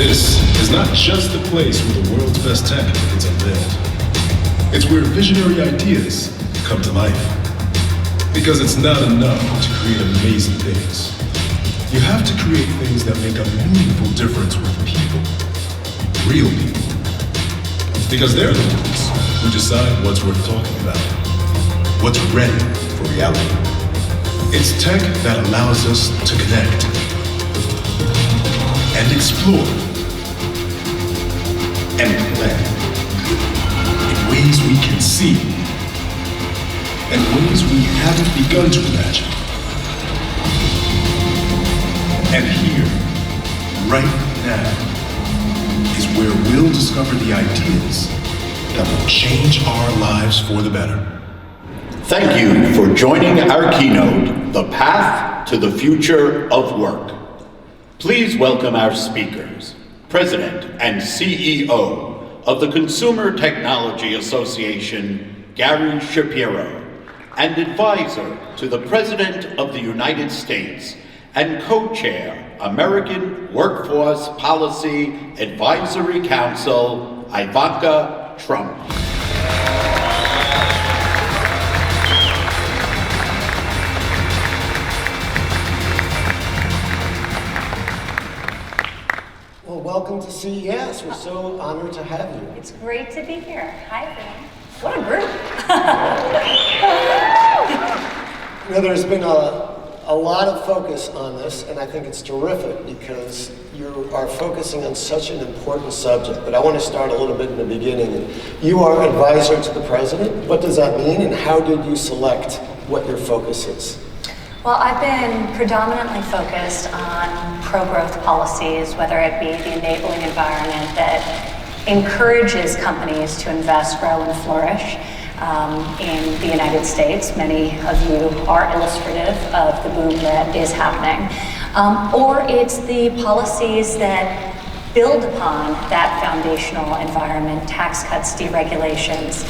This is not just the place where the world's best tech gets unveiled. It's where visionary ideas come to life. Because it's not enough to create amazing things. You have to create things that make a meaningful difference with people. Real people. Because they're the ones who decide what's worth talking about. What's ready for reality. It's tech that allows us to connect and explore and play in ways we can see and ways we haven't begun to imagine. And here, right now, is where we'll discover the ideas that will change our lives for the better. Thank you for joining our keynote, The Path to the Future of Work. Please welcome our speakers, President and CEO of the Consumer Technology Association, Gary Shapiro, and advisor to the President of the United States and co-chair, American Workforce Policy Advisory Council, Ivanka Trump. Well, welcome to CES. We're so honored to have you. It's great to be here. Hi, everyone. What a group. You know, there's been a lot of focus on this, and I think it's terrific because you are focusing on such an important subject. But I want to start a little bit in the beginning. You are advisor to the president. What does that mean, and how did you select what your focus is? Well, I've been predominantly focused on pro-growth policies, whether it be the enabling environment that encourages companies to invest, grow, and flourish in the United States. Many of you are illustrative of the boom that is happening. Or it's the policies that build upon that foundational environment, tax cuts, deregulations,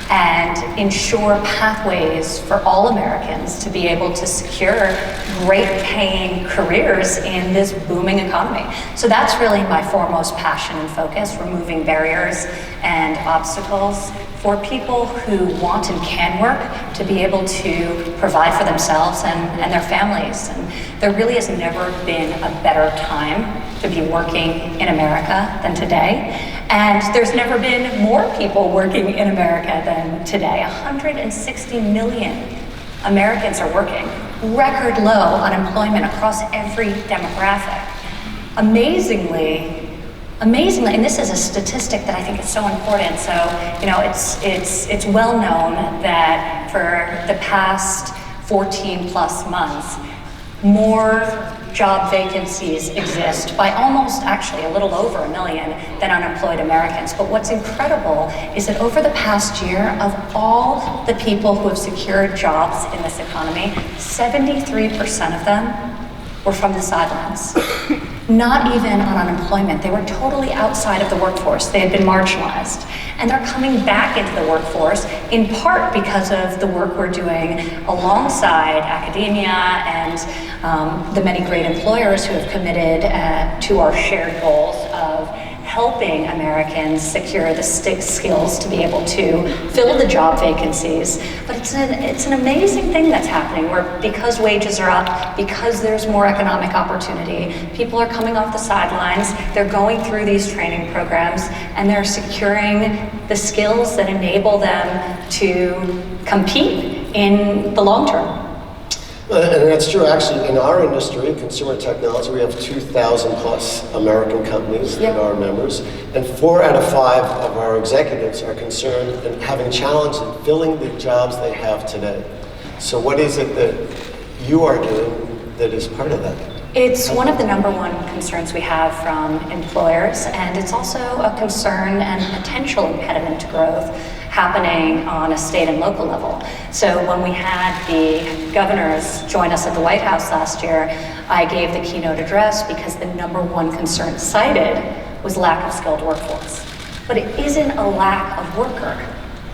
and ensure pathways for all Americans to be able to secure great paying careers in this booming economy. So that's really my foremost passion and focus, removing barriers and obstacles for people who want and can work to be able to provide for themselves and their families. And there really has never been a better time to be working in America than today. And there's never been more people working in America than today. 160 million Americans are working. Record low unemployment across every demographic. Amazingly, and this is a statistic that I think is so important. So, you know, it's well known that for the past 14 plus months, more job vacancies exist by almost, actually a little over 1 million than unemployed Americans. But what's incredible is that over the past year, of all the people who have secured jobs in this economy, 73% of them were from the sidelines. Not even on unemployment. They were totally outside of the workforce. They had been marginalized. And they're coming back into the workforce in part because of the work we're doing alongside academia and the many great employers who have committed to our shared goals of helping Americans secure the skills to be able to fill the job vacancies. But it's an amazing thing that's happening where because wages are up, because there's more economic opportunity, people are coming off the sidelines, they're going through these training programs, and they're securing the skills that enable them to compete in the long term. And that's true, actually. In our industry, consumer technology, we have 2,000 plus American companies that are members, and 4 out of 5 of our executives are concerned and having challenges in filling the jobs they have today. So what is it that you are doing that is part of that? It's one of the number one concerns we have from employers, and it's also a concern and potential impediment to growth happening on a state and local level. So when we had the governors join us at the White House last year, I gave the keynote address because the number one concern cited was lack of skilled workforce. But it isn't a lack of worker.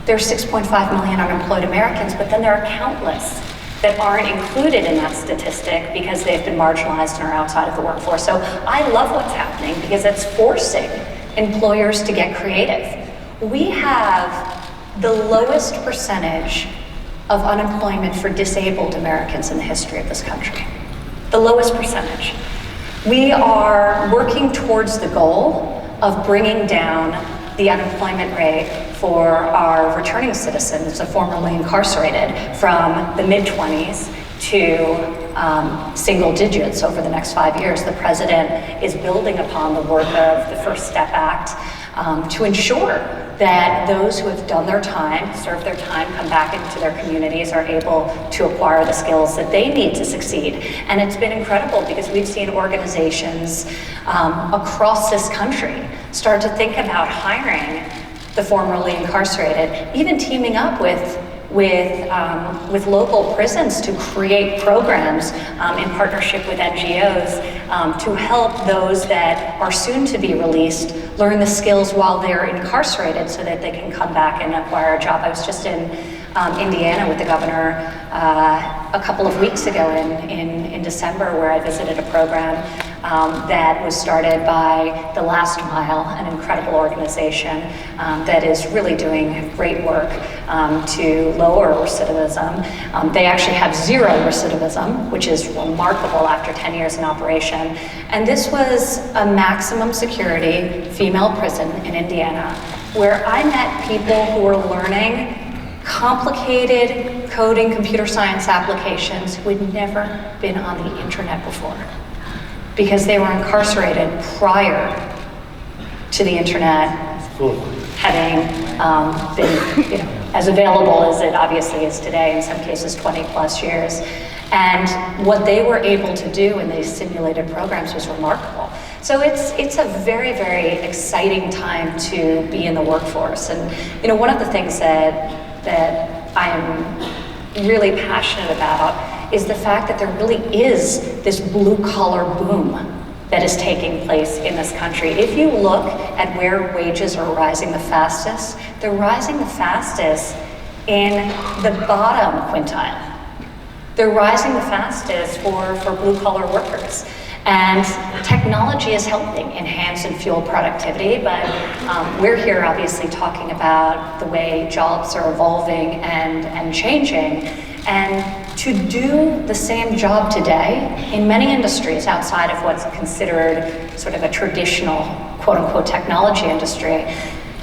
There's 6.5 million unemployed Americans, but then there are countless that aren't included in that statistic because they've been marginalized and are outside of the workforce. So I love what's happening because it's forcing employers to get creative. We have the lowest percentage of unemployment for disabled Americans in the history of this country. The lowest percentage. We are working towards the goal of bringing down the unemployment rate for our returning citizens, the formerly incarcerated, from the mid-20s to single digits over the next 5 years. The president is building upon the work of the First Step Act to ensure that those who have done their time, served their time, come back into their communities, are able to acquire the skills that they need to succeed. And it's been incredible because we've seen organizations across this country start to think about hiring the formerly incarcerated, even teaming up with local prisons to create programs in partnership with NGOs to help those that are soon to be released learn the skills while they're incarcerated so that they can come back and acquire a job. I was just in Indiana with the governor a couple of weeks ago in December, where I visited a program that was started by The Last Mile, an incredible organization that is really doing great work to lower recidivism. They actually have zero recidivism, which is remarkable after 10 years in operation. And this was a maximum security female prison in Indiana, where I met people who were learning complicated coding, computer science applications who had never been on the internet before, because they were incarcerated prior to the internet having been, as available as it obviously is today, in some cases 20 plus years. And what they were able to do in these simulated programs was remarkable. So it's a very, very exciting time to be in the workforce. And one of the things that I am really passionate about is the fact that there really is this blue-collar boom that is taking place in this country. If you look at where wages are rising the fastest, they're rising the fastest in the bottom quintile. They're rising the fastest for blue-collar workers. And technology is helping enhance and fuel productivity, but we're here obviously talking about the way jobs are evolving and changing. And to do the same job today in many industries outside of what's considered sort of a traditional quote-unquote technology industry,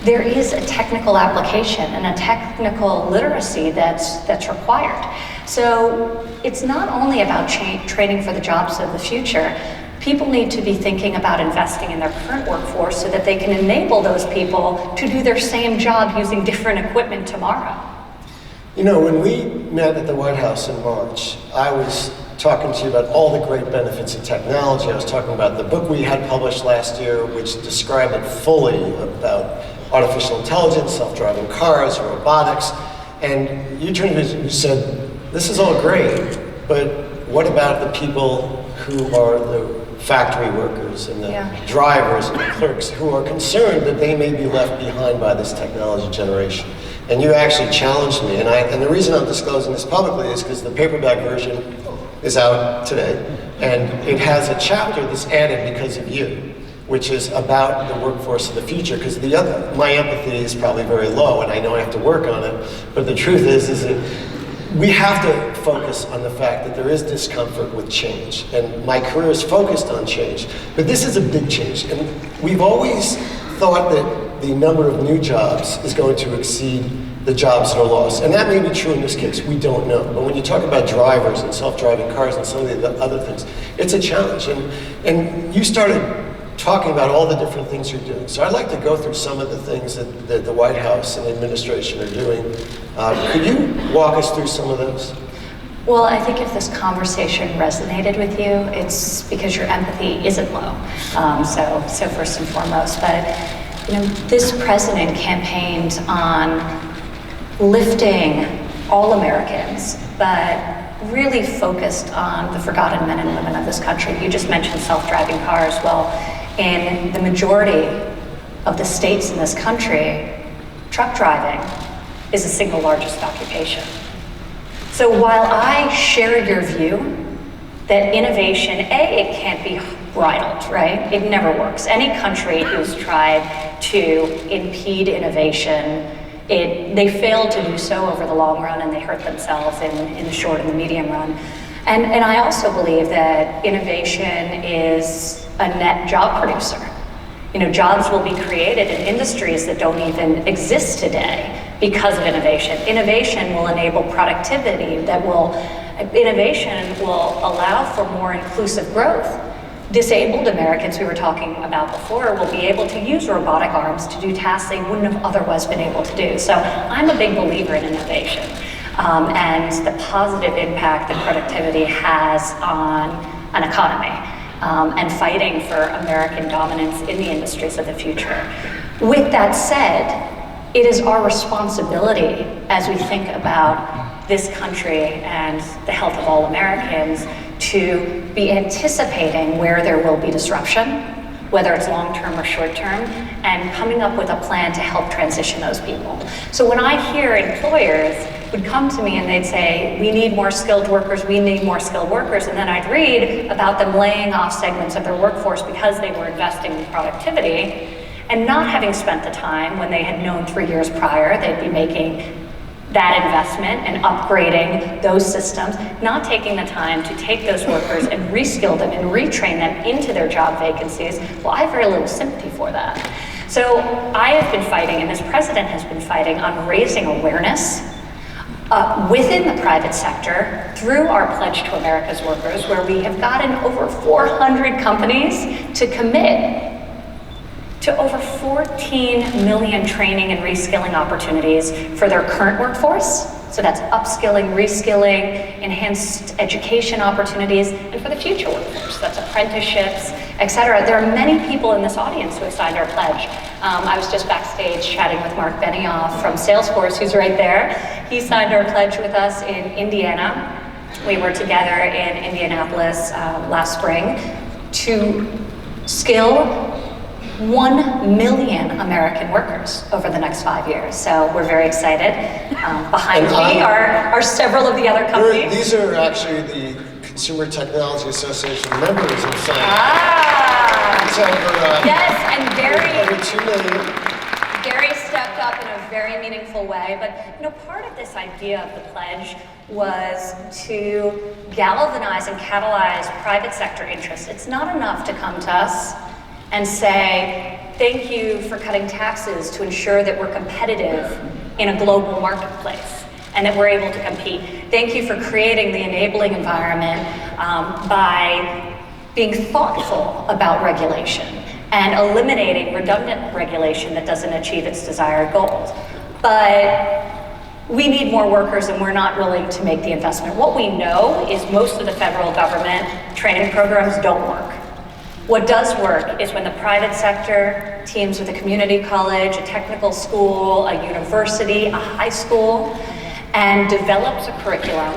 there is a technical application and a technical literacy that's required. So it's not only about training for the jobs of the future. People need to be thinking about investing in their current workforce so that they can enable those people to do their same job using different equipment tomorrow. When we met at the White House in March, I was talking to you about all the great benefits of technology. I was talking about the book we had published last year, which described it fully about artificial intelligence, self-driving cars, robotics. And you turned to me and you said, this is all great, but what about the people who are the factory workers and the drivers and the clerks who are concerned that they may be left behind by this technology generation? And you actually challenged me, and the reason I'm disclosing this publicly is because the paperback version is out today, and it has a chapter that's added because of you, which is about the workforce of the future, because my empathy is probably very low, and I know I have to work on it, but the truth is that we have to focus on the fact that there is discomfort with change, and my career is focused on change, but this is a big change, and we've always thought that the number of new jobs is going to exceed the jobs that are lost, and that may be true in this case, we don't know, but when you talk about drivers and self-driving cars and some of the other things, it's a challenge, and you started talking about all the different things you're doing. So I'd like to go through some of the things that the White House and the administration are doing. Could you walk us through some of those? Well, I think if this conversation resonated with you, it's because your empathy isn't low. So first and foremost, but this president campaigned on lifting all Americans, but really focused on the forgotten men and women of this country. You just mentioned self-driving cars. Well, in the majority of the states in this country, truck driving is the single largest occupation. So while I share your view that innovation, it can't be bridled, right? It never works. Any country who's tried to impede innovation, they fail to do so over the long run, and they hurt themselves in the short and the medium run. And I also believe that innovation is a net job producer. You know, jobs will be created in industries that don't even exist today because of innovation. Innovation will enable productivity innovation will allow for more inclusive growth. Disabled Americans we were talking about before will be able to use robotic arms to do tasks they wouldn't have otherwise been able to do. So I'm a big believer in innovation and the positive impact that productivity has on an economy and fighting for American dominance in the industries of the future. With that said, it is our responsibility as we think about this country and the health of all Americans to be anticipating where there will be disruption, whether it's long-term or short-term, and coming up with a plan to help transition those people. So when I hear employers would come to me and they'd say, we need more skilled workers, we need more skilled workers, and then I'd read about them laying off segments of their workforce because they were investing in productivity, and not having spent the time when they had known 3 years prior they'd be making that investment and upgrading those systems, not taking the time to take those workers and reskill them and retrain them into their job vacancies, well, I have very little sympathy for that. So I have been fighting, and this president has been fighting, on raising awareness within the private sector through our Pledge to America's Workers, where we have gotten over 400 companies to commit to over 14 million training and reskilling opportunities for their current workforce. So that's upskilling, reskilling, enhanced education opportunities, and for the future workforce, that's apprenticeships, etc. There are many people in this audience who have signed our pledge. I was just backstage chatting with Mark Benioff from Salesforce, who's right there. He signed our pledge with us in Indiana. We were together in Indianapolis last spring to skill 1 million American workers over the next 5 years. So we're very excited. Behind me are several of the other companies. These are actually the Consumer Technology Association members, in fact. Yes, and over 2 million. Gary stepped up in a very meaningful way, but you know, part of this idea of the pledge was to galvanize and catalyze private sector interests. It's not enough to come to us and say, thank you for cutting taxes to ensure that we're competitive in a global marketplace and that we're able to compete. Thank you for creating the enabling environment by being thoughtful about regulation and eliminating redundant regulation that doesn't achieve its desired goals. But we need more workers and we're not willing to make the investment. What we know is most of the federal government training programs don't work. What does work is when the private sector teams with a community college, a technical school, a university, a high school, and develops a curriculum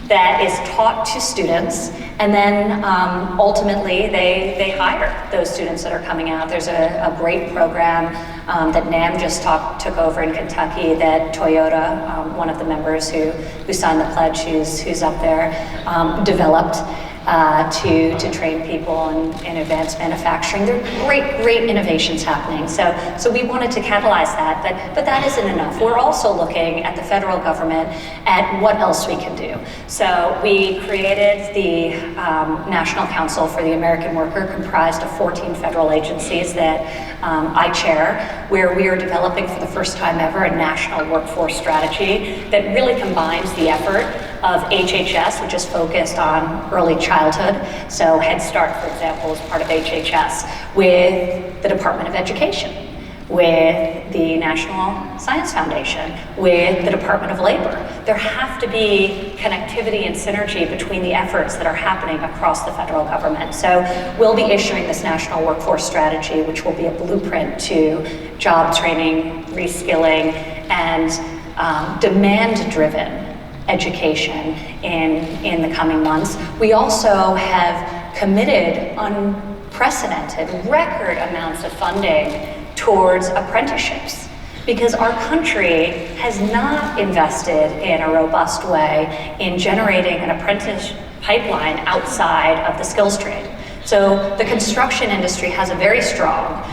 that is taught to students, and then ultimately they hire those students that are coming out. There's a great program that NAM just took over in Kentucky that Toyota, one of the members who signed the pledge, who's up there, developed to train people in advanced manufacturing. There are great innovations happening. So we wanted to catalyze that, but that isn't enough. We're also looking at the federal government at what else we can do. So we created the National Council for the American Worker, comprised of 14 federal agencies that I chair, where we are developing for the first time ever a national workforce strategy that really combines the effort of HHS, which is focused on early childhood. So Head Start, for example, is part of HHS, with the Department of Education, with the National Science Foundation, with the Department of Labor. There have to be connectivity and synergy between the efforts that are happening across the federal government. So we'll be issuing this national workforce strategy, which will be a blueprint to job training, reskilling, and demand-driven education in the coming months. We also have committed unprecedented record amounts of funding towards apprenticeships. Because our country has not invested in a robust way in generating an apprentice pipeline outside of the skills trade. So the construction industry has a very strong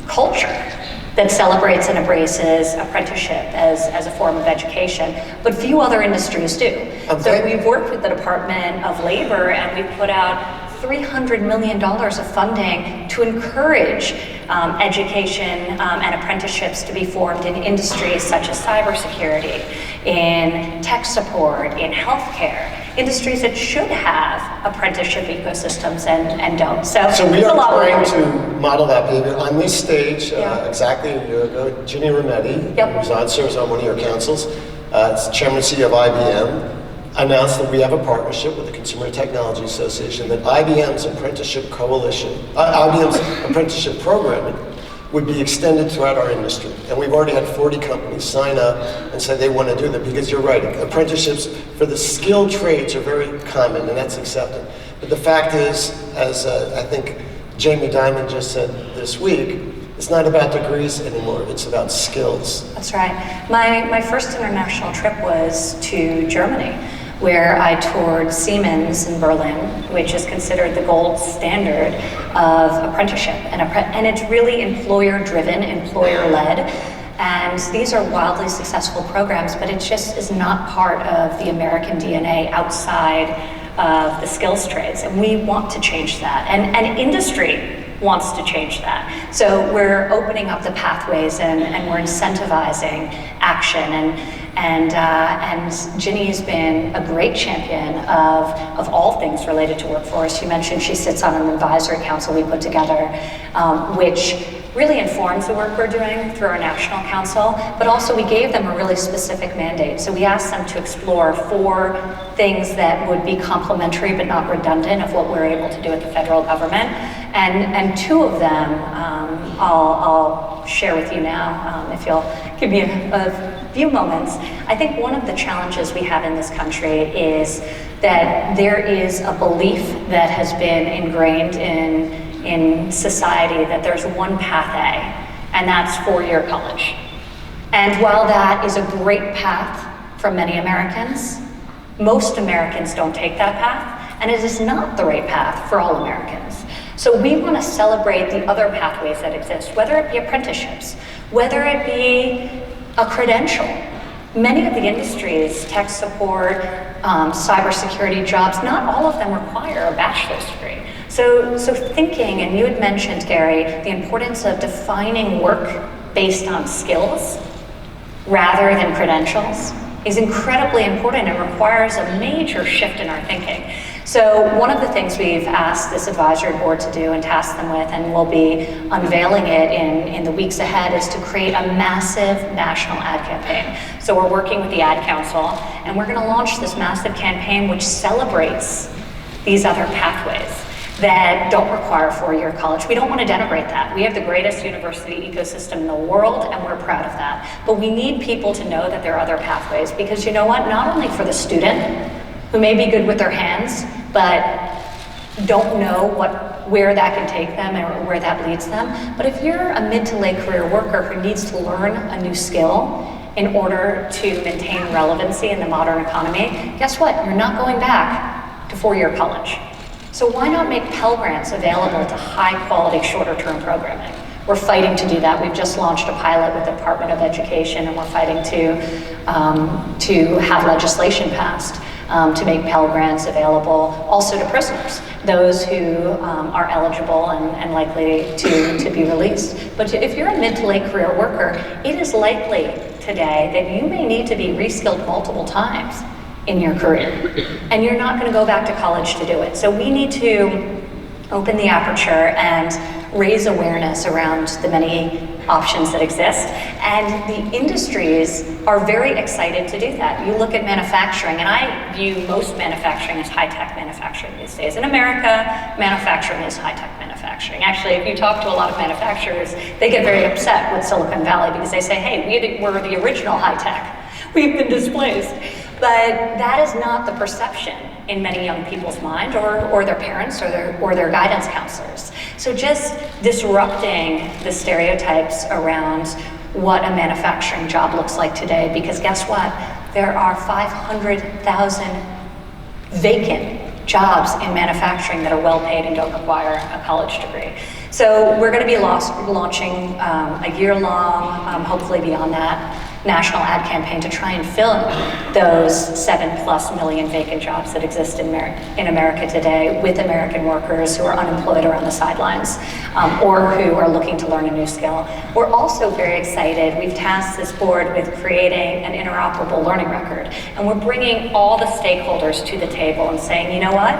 culture that celebrates and embraces apprenticeship as a form of education, but few other industries do. Okay. So we've worked with the Department of Labor and we've put out $300 million of funding to encourage education and apprenticeships to be formed in industries such as cybersecurity, in tech support, in healthcare, industries that should have apprenticeship ecosystems and don't. So we there's a are lot we're trying doing. to model that behavior. On this stage, Yeah. exactly a year ago, Ginny Rometty, Yep. who's serves on one of your councils, Chairman and CEO of IBM, announced that we have a partnership with the Consumer Technology Association, that IBM's apprenticeship coalition, IBM's apprenticeship programming would be extended throughout our industry. And we've already had 40 companies sign up and say they want to do that, because you're right, apprenticeships for the skilled trades are very common, and that's accepted. But the fact is, as I think Jamie Dimon just said this week, it's not about degrees anymore, it's about skills. That's right. My first international trip was to Germany, where I toured Siemens in Berlin, which is considered the gold standard of apprenticeship. And it's really employer-driven, employer-led. And these are wildly successful programs, but it just is not part of the American DNA outside of the skills trades. And we want to change that. And industry wants to change that. So we're opening up the pathways and we're incentivizing action. And Ginny has been a great champion of all things related to workforce. You mentioned she sits on an advisory council we put together, which really informs the work we're doing through our national council, but also we gave them a really specific mandate. So we asked them to explore 4 things that would be complementary but not redundant of what we're able to do at the federal government. And 2 of them I'll share with you now, if you'll give me a few moments. I think one of the challenges we have in this country is that there is a belief that has been ingrained in society that there's one path A, and that's 4-year college. And while that is a great path for many Americans, most Americans don't take that path, and it is not the right path for all Americans. So we want to celebrate the other pathways that exist, whether it be apprenticeships, whether it be a credential. Many of the industries, tech support, cybersecurity jobs, not all of them require a bachelor's degree. So thinking, and you had mentioned, Gary, the importance of defining work based on skills rather than credentials is incredibly important. It requires a major shift in our thinking. So one of the things we've asked this advisory board to do and tasked them with, and we'll be unveiling it in the weeks ahead, is to create a massive national ad campaign. So we're working with the Ad Council, and we're gonna launch this massive campaign which celebrates these other pathways that don't require a 4-year college. We don't want to denigrate that. We have the greatest university ecosystem in the world, and we're proud of that. But we need people to know that there are other pathways, because you know what? Not only for the student, who may be good with their hands, but don't know where that can take them or where that leads them. But if you're a mid to late career worker who needs to learn a new skill in order to maintain relevancy in the modern economy, guess what? You're not going back to 4-year college. So why not make Pell Grants available to high quality, shorter term programming? We're fighting to do that. We've just launched a pilot with the Department of Education, and we're fighting to have legislation passed to make Pell Grants available also to prisoners, those who are eligible and likely to be released. But if you're a mid to late career worker, it is likely today that you may need to be reskilled multiple times in your career, and you're not going to go back to college to do it. So we need to open the aperture and raise awareness around the many options that exist, and the industries are very excited to do that. You look at manufacturing, and I view most manufacturing as high-tech manufacturing these days. In America, manufacturing is high-tech manufacturing. Actually, if you talk to a lot of manufacturers, they get very upset with Silicon Valley because they say, hey, we're the original high-tech. We've been displaced. But that is not the perception in many young people's mind, or their parents, or their guidance counselors. So just disrupting the stereotypes around what a manufacturing job looks like today, because guess what? There are 500,000 vacant jobs in manufacturing that are well paid and don't require a college degree. So we're going to be launching a year-long, hopefully beyond that, national ad campaign to try and fill those 7+ million vacant jobs that exist in America today with American workers who are unemployed or on the sidelines, or who are looking to learn a new skill. We're also very excited. We've tasked this board with creating an interoperable learning record, and we're bringing all the stakeholders to the table and saying, you know what?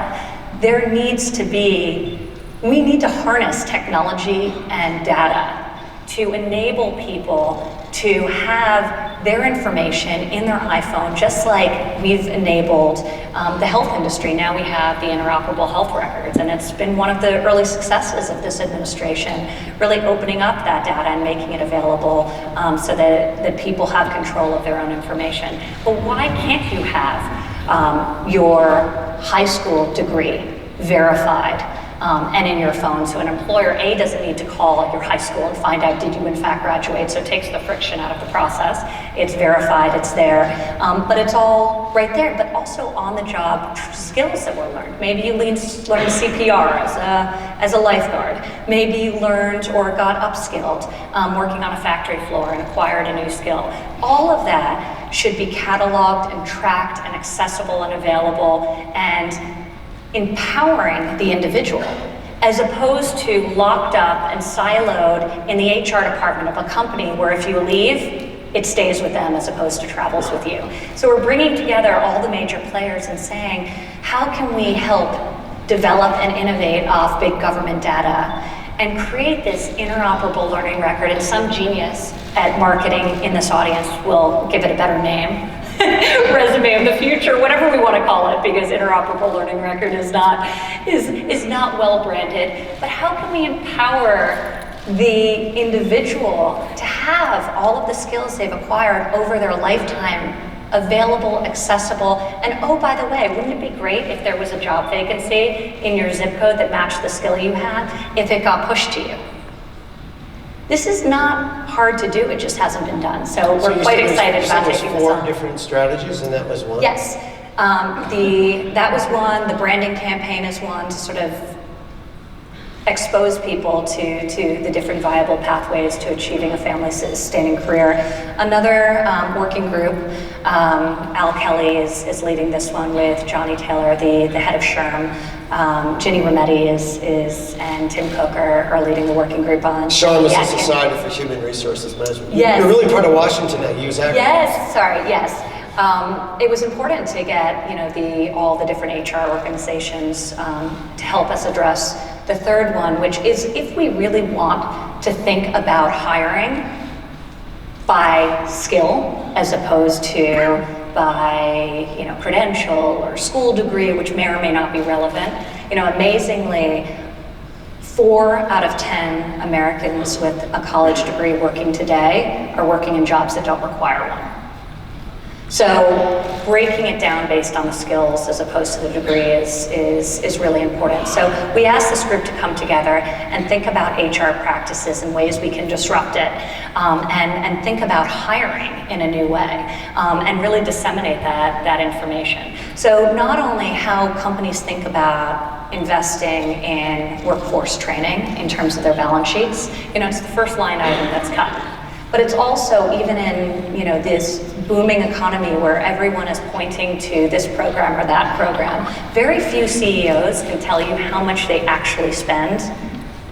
We need to harness technology and data to enable people to have their information in their iPhone, just like we've enabled the health industry. Now we have the interoperable health records, and it's been one of the early successes of this administration, really opening up that data and making it available so that people have control of their own information. But why can't you have your high school degree verified and in your phone, so an employer, A, doesn't need to call your high school and find out, did you in fact graduate, so it takes the friction out of the process. It's verified, it's there, but it's all right there, but also on-the-job skills that were learned. Maybe you learned CPR as a lifeguard. Maybe you learned or got upskilled working on a factory floor and acquired a new skill. All of that should be cataloged and tracked and accessible and available and empowering the individual, as opposed to locked up and siloed in the HR department of a company where if you leave, it stays with them as opposed to travels with you. So we're bringing together all the major players and saying, how can we help develop and innovate off big government data and create this interoperable learning record? And some genius at marketing in this audience will give it a better name. Resume of the future, whatever we want to call it, because interoperable learning record is not well branded. But how can we empower the individual to have all of the skills they've acquired over their lifetime available, accessible, and oh, by the way, wouldn't it be great if there was a job vacancy in your zip code that matched the skill you had if it got pushed to you? This is not hard to do, it just hasn't been done. So we're quite excited about taking this on. 4 different strategies, and that was one? Yes, that was one. The branding campaign is one, to sort of expose people to the different viable pathways to achieving a family-sustaining career. Another working group, Al Kelly is leading this one with Johnny Taylor, the head of SHRM. Ginny Rometty and Tim Cook are leading the working group on SHRM is the Society for Human Resources Management. Yes. You're really part of Washington now. You use that? Yes. It was important to get all the different HR organizations to help us address the third one, which is if we really want to think about hiring by skill as opposed to by credential or school degree, which may or may not be relevant. Amazingly, 4 out of 10 Americans with a college degree working today are working in jobs that don't require one. So breaking it down based on the skills as opposed to the degree is really important. So we asked this group to come together and think about HR practices and ways we can disrupt it, and think about hiring in a new way, and really disseminate that information. So not only how companies think about investing in workforce training in terms of their balance sheets, it's the first line item that's cut. But it's also, even in this booming economy where everyone is pointing to this program or that program, very few CEOs can tell you how much they actually spend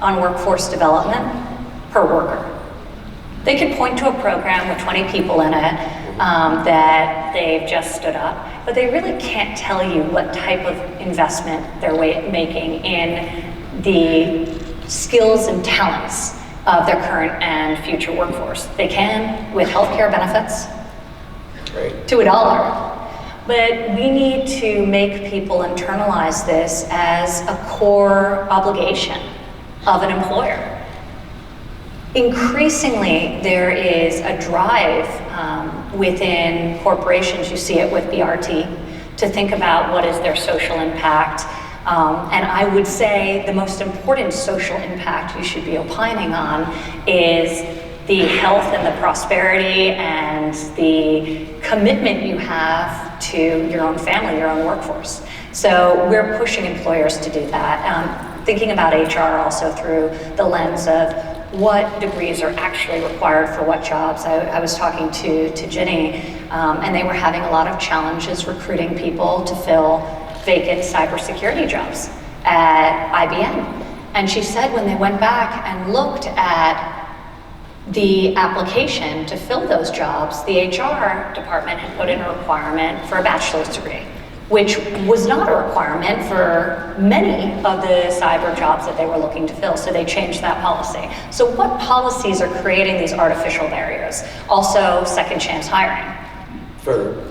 on workforce development per worker. They can point to a program with 20 people in it that they've just stood up, but they really can't tell you what type of investment they're making in the skills and talents of their current and future workforce. They can with healthcare benefits, Right. to $1. But we need to make people internalize this as a core obligation of an employer. Increasingly, there is a drive within corporations, you see it with BRT, to think about what is their social impact. And I would say the most important social impact you should be opining on is the health and the prosperity and the commitment you have to your own family, your own workforce. So we're pushing employers to do that. Thinking about HR also through the lens of what degrees are actually required for what jobs. I was talking to Ginny, and they were having a lot of challenges recruiting people to fill vacant cybersecurity jobs at IBM. And she said when they went back and looked at the application to fill those jobs, the HR department had put in a requirement for a bachelor's degree, which was not a requirement for many of the cyber jobs that they were looking to fill, so they changed that policy. So what policies are creating these artificial barriers? Also, second chance hiring.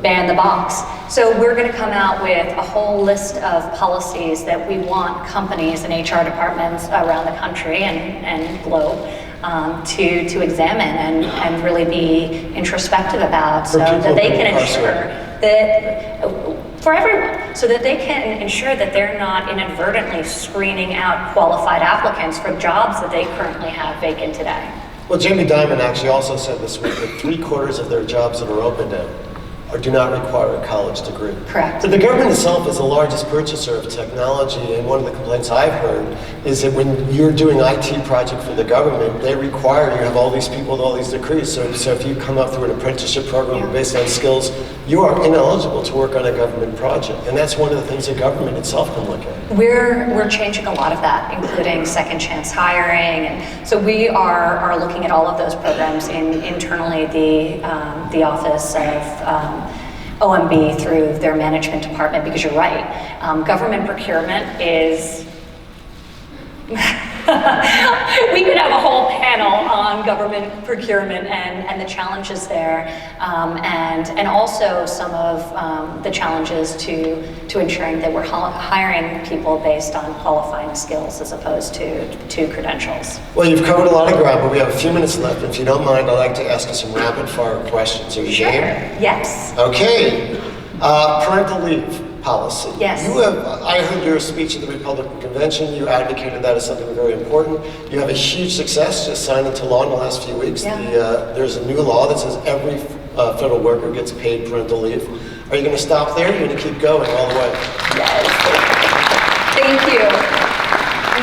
Ban the box. So we're going to come out with a whole list of policies that we want companies and HR departments around the country and globe to examine and really be introspective about, so that they can ensure that for everyone, so that they can ensure that they're not inadvertently screening out qualified applicants for jobs that they currently have vacant today. Well, Jamie Dimon actually also said this week that 3/4 of their jobs that are open now do not require a college degree. Correct. But the government itself is the largest purchaser of technology, and one of the complaints I've heard is that when you're doing IT project for the government, they require you have all these people with all these degrees. So if you come up through an apprenticeship program based on skills, you are ineligible to work on a government project. And that's one of the things the government itself can look at. We're changing a lot of that, including second chance hiring. And so we are looking at all of those programs internally, the Office of OMB through their management department, because you're right, government procurement is, we could have a whole panel on government procurement and the challenges there, and also some of the challenges to ensuring that we're hiring people based on qualifying skills as opposed to credentials. Well, you've covered a lot of ground, but we have a few minutes left. If you don't mind, I'd like to ask you some rapid fire questions. Are you game? Yes. Okay. Parental leave policy. Yes. I heard your speech at the Republican convention. You advocated that as something very important. You have a huge success, just signed into law in the last few weeks. Yeah. There's a new law that says every federal worker gets paid parental leave. Are you going to stop there? Or are you going to keep going all the way? Yes. Thank you.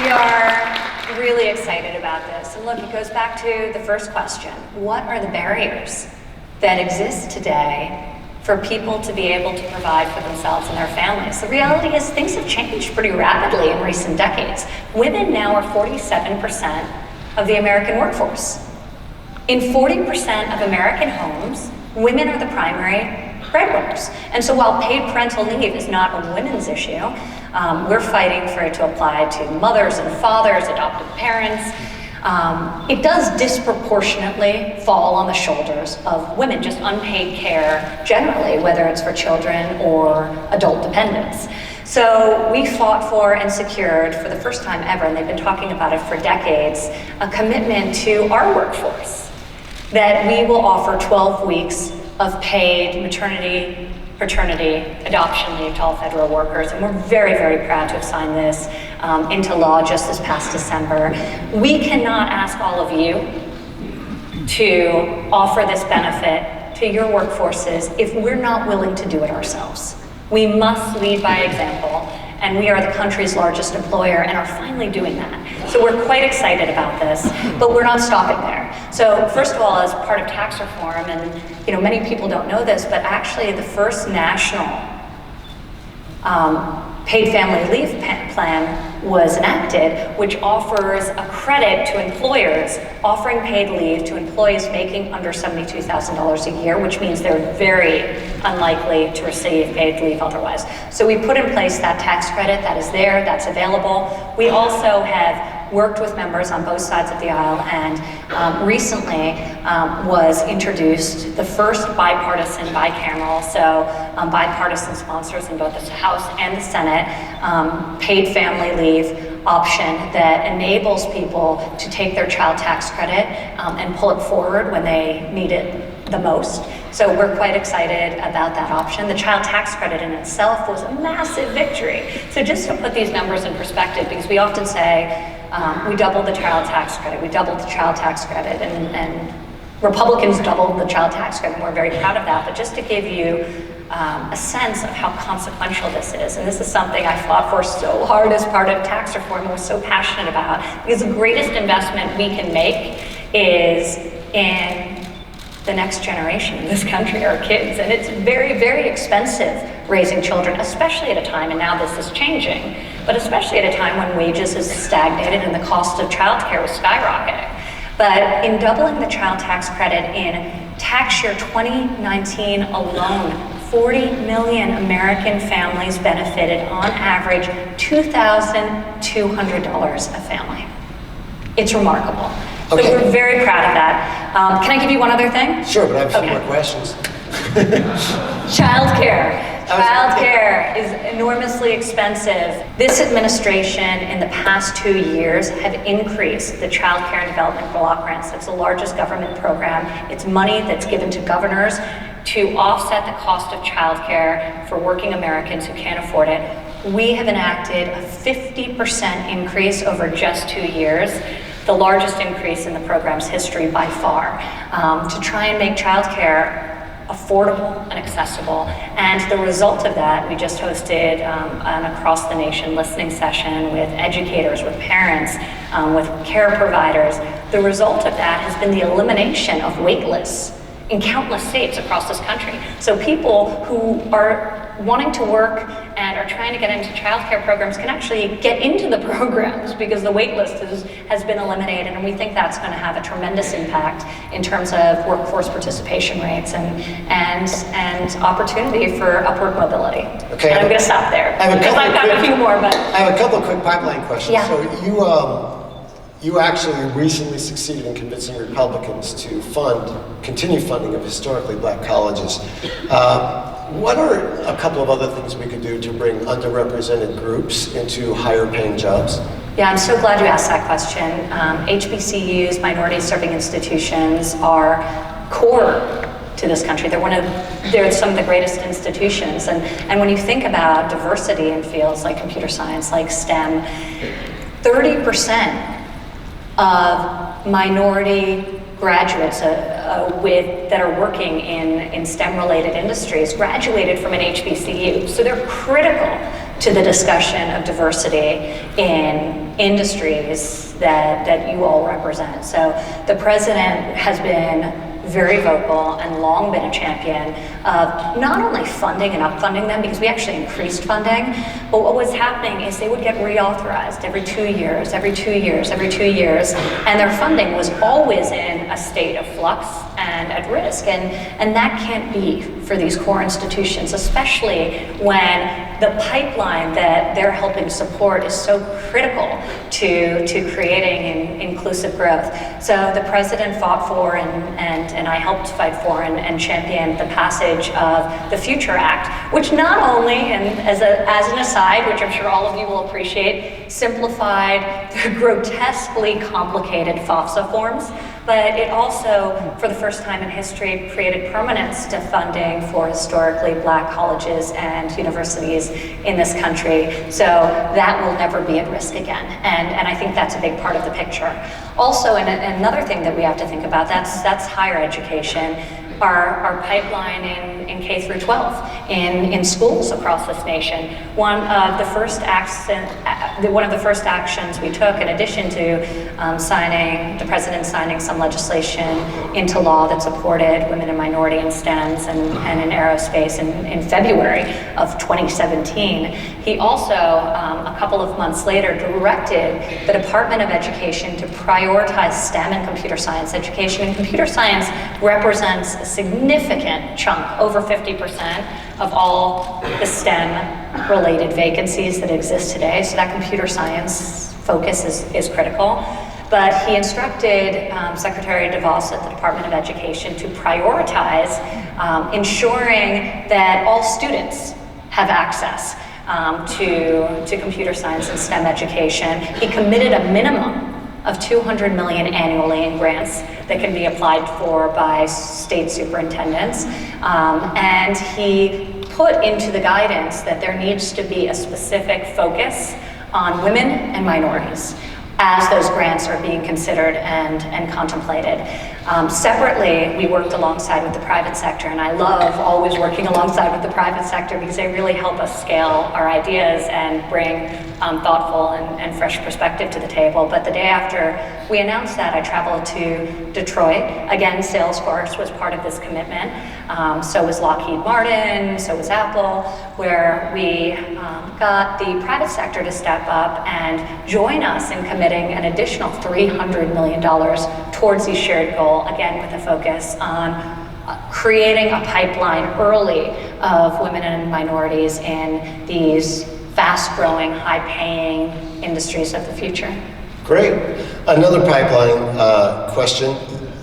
We are really excited about this. And look, it goes back to the first question. What are the barriers that exist today for people to be able to provide for themselves and their families? The reality is things have changed pretty rapidly in recent decades. Women now are 47% of the American workforce. In 40% of American homes, women are the primary breadwinners. And so while paid parental leave is not a women's issue, we're fighting for it to apply to mothers and fathers, adoptive parents. It does disproportionately fall on the shoulders of women, just unpaid care generally, whether it's for children or adult dependents. So we fought for and secured for the first time ever, and they've been talking about it for decades, a commitment to our workforce that we will offer 12 weeks of paid maternity, paternity, adoption leave to all federal workers, and we're very, very proud to have signed this into law just this past December. We cannot ask all of you to offer this benefit to your workforces if we're not willing to do it ourselves. We must lead by example, and we are the country's largest employer and are finally doing that. So we're quite excited about this, but we're not stopping there. So first of all, as part of tax reform, and many people don't know this, but actually the first national paid family leave plan was enacted, which offers a credit to employers offering paid leave to employees making under $72,000 a year, which means they're very unlikely to receive paid leave otherwise. So we put in place that tax credit that is there, that's available. We also have worked with members on both sides of the aisle, and recently was introduced the first bipartisan, bicameral, so bipartisan sponsors in both the House and the Senate, paid family leave option that enables people to take their child tax credit and pull it forward when they need it the most. So we're quite excited about that option. The child tax credit in itself was a massive victory. So just to put these numbers in perspective, because we often say, we doubled the child tax credit, we doubled the child tax credit, and Republicans doubled the child tax credit, and we're very proud of that. But just to give you a sense of how consequential this is, and this is something I fought for so hard as part of tax reform and was so passionate about, because the greatest investment we can make is in the next generation in this country, our kids. And it's very, very expensive raising children, especially at a time, and now this is changing, but especially at a time when wages has stagnated and the cost of childcare was skyrocketing. But in doubling the child tax credit in tax year 2019 alone, 40 million American families benefited, on average, $2,200 a family. It's remarkable. So Okay. we're very proud of that. Can I give you one other thing? Sure, but I have a few Okay. more questions. Childcare. Childcare is enormously expensive. This administration in the past 2 years have increased the Child Care and Development Block Grants. It's the largest government program. It's money that's given to governors to offset the cost of childcare for working Americans who can't afford it. We have enacted a 50% increase over just 2 years, the largest increase in the program's history by far, to try and make childcare affordable and accessible. And the result of that, we just hosted an across the nation listening session with educators, with parents, with care providers. The result of that has been the elimination of wait lists in countless states across this country. So people who are wanting to work and are trying to get into childcare programs can actually get into the programs because the wait list has been eliminated, and we think that's going to have a tremendous impact in terms of workforce participation rates and opportunity for upward mobility. Okay. And I'm going to stop there I have a because couple I've got a few more, but I have a couple of quick pipeline questions. Yeah. So you actually recently succeeded in convincing Republicans to continue funding of historically black colleges. What are a couple of other things we could do to bring underrepresented groups into higher paying jobs? yeah, I'm so glad you asked that question. HBCUs, minority serving institutions, are core to this country. They're some of the greatest institutions. And when you think about diversity in fields like computer science, like STEM, 30% of minority graduates that are working in STEM-related industries graduated from an HBCU. So they're critical to the discussion of diversity in industries that you all represent. So the president has been very vocal and long been a champion of not only funding and upfunding them, because we actually increased funding, but what was happening is they would get reauthorized every 2 years, every 2 years, every 2 years, and their funding was always in a state of flux and at risk, and that can't be for these core institutions, especially when the pipeline that they're helping support is so critical to creating inclusive growth. So the president fought for and I helped fight for and champion the passage of the Future Act, which not only, and as an aside, which I'm sure all of you will appreciate, simplified the grotesquely complicated FAFSA forms, but it also, for the first time in history, created permanence to funding for historically black colleges and universities in this country. So that will never be at risk again. And I think that's a big part of the picture. Also, and another thing that we have to think about, that's higher education. Our pipeline in K through 12 in schools across this nation. One of the first actions we took, in addition to the president signing some legislation into law that supported women and minority in STEMs and in aerospace in February of 2017, he also, a couple of months later, directed the Department of Education to prioritize STEM and computer science education. And computer science represents a significant chunk, over 50% of all the STEM-related vacancies that exist today. So that computer science focus is critical. But he instructed Secretary DeVos at the Department of Education to prioritize ensuring that all students have access to computer science and STEM education. He committed a minimum of $200 million annually in grants that can be applied for by state superintendents. And he put into the guidance that there needs to be a specific focus on women and minorities as those grants are being considered and contemplated. Separately, we worked alongside with the private sector, and I love always working alongside with the private sector because they really help us scale our ideas and bring thoughtful and fresh perspective to the table. But the day after we announced that, I traveled to Detroit. Again, Salesforce was part of this commitment. So was Lockheed Martin, so was Apple, where we got the private sector to step up and join us in committing an additional $300 million towards the shared goal, again with a focus on creating a pipeline early of women and minorities in these fast-growing, high-paying industries of the future. Great. Another pipeline question.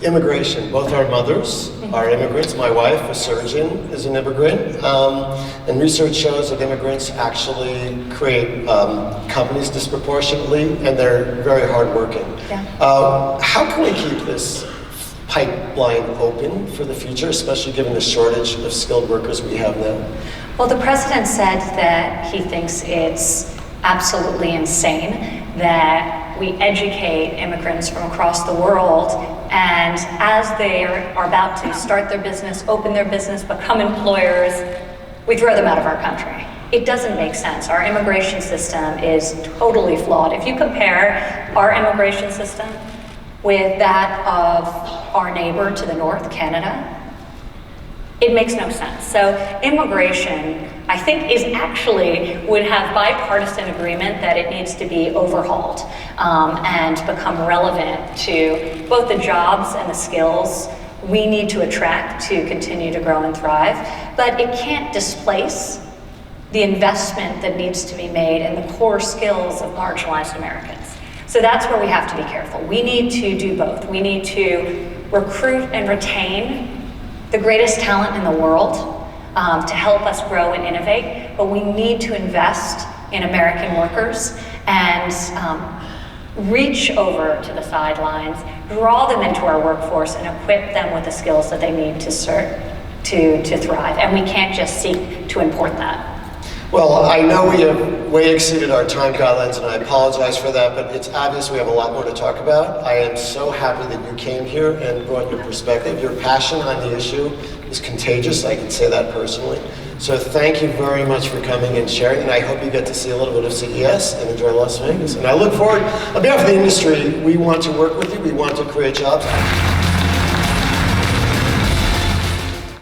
Immigration. Both our mothers are immigrants. My wife, a surgeon, is an immigrant. And research shows that immigrants actually create companies disproportionately, and they're very hardworking. Yeah. How can we keep this pipeline open for the future, especially given the shortage of skilled workers we have now? Well, the president said that he thinks it's absolutely insane that we educate immigrants from across the world, and as they are about to start their business, open their business, become employers, we throw them out of our country. It doesn't make sense. Our immigration system is totally flawed. If you compare our immigration system with that of our neighbor to the north, Canada, it makes no sense. So immigration, I think, would have bipartisan agreement that it needs to be overhauled and become relevant to both the jobs and the skills we need to attract to continue to grow and thrive. But it can't displace the investment that needs to be made in the core skills of marginalized Americans. So that's where we have to be careful. We need to do both. We need to recruit and retain the greatest talent in the world to help us grow and innovate, but we need to invest in American workers and reach over to the sidelines, draw them into our workforce, and equip them with the skills that they need to thrive. And we can't just seek to import that. Well, I know we have way exceeded our time guidelines, and I apologize for that, but it's obvious we have a lot more to talk about. I am so happy that you came here and brought your perspective. Your passion on the issue is contagious. I can say that personally. So thank you very much for coming and sharing, and I hope you get to see a little bit of CES and enjoy Las Vegas. And I look forward, on behalf of the industry, we want to work with you. We want to create jobs.